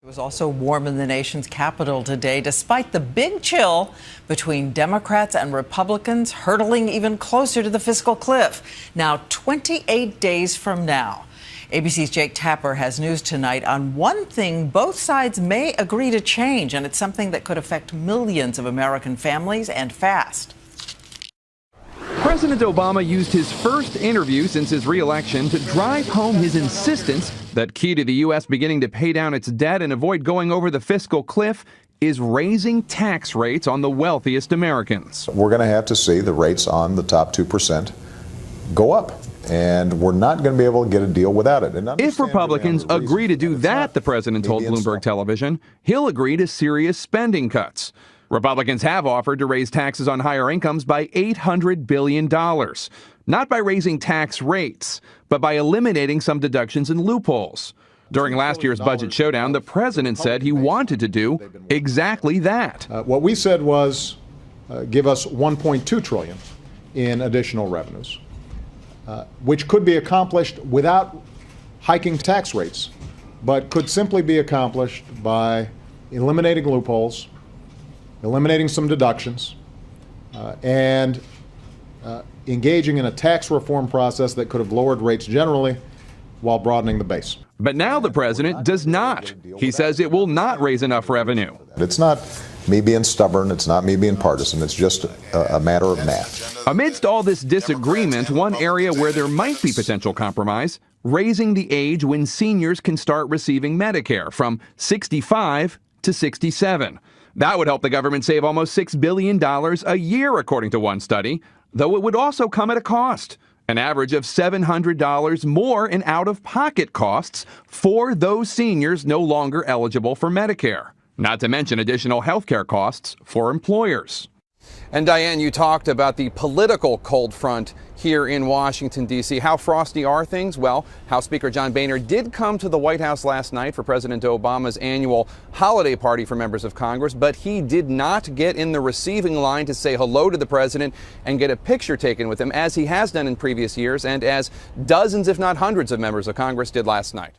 It was also warm in the nation's capital today, despite the big chill between Democrats and Republicans hurtling even closer to the fiscal cliff. Now, 28 days from now. ABC's Jake Tapper has news tonight on one thing both sides may agree to change, and it's something that could affect millions of American families and fast. President Obama used his first interview since his re-election to drive home his insistence that key to the U.S. beginning to pay down its debt and avoid going over the fiscal cliff is raising tax rates on the wealthiest Americans. We're going to have to see the rates on the top 2% go up, and we're not going to be able to get a deal without it. If Republicans agree to do that, the president told Bloomberg Television, he'll agree to serious spending cuts. Republicans have offered to raise taxes on higher incomes by $800 billion, not by raising tax rates, but by eliminating some deductions and loopholes. During last year's budget showdown, the president said he wanted to do exactly that. What we said was give us $1.2 trillion in additional revenues, which could be accomplished without hiking tax rates, but could simply be accomplished by eliminating loopholes, eliminating some deductions, and engaging in a tax reform process that could have lowered rates generally while broadening the base. But now the president does not. He says it will not raise enough revenue. It's not me being stubborn. It's not me being partisan. It's just a matter of math. Amidst all this disagreement, one area where there might be potential compromise, raising the age when seniors can start receiving Medicare from 65 to 67. That would help the government save almost $6 billion a year, according to one study, though it would also come at a cost, an average of $700 more in out-of-pocket costs for those seniors no longer eligible for Medicare, not to mention additional health care costs for employers. And Diane, you talked about the political cold front here in Washington, D.C. How frosty are things? Well, House Speaker John Boehner did come to the White House last night for President Obama's annual holiday party for members of Congress, but he did not get in the receiving line to say hello to the president and get a picture taken with him, as he has done in previous years and as dozens, if not hundreds, of members of Congress did last night.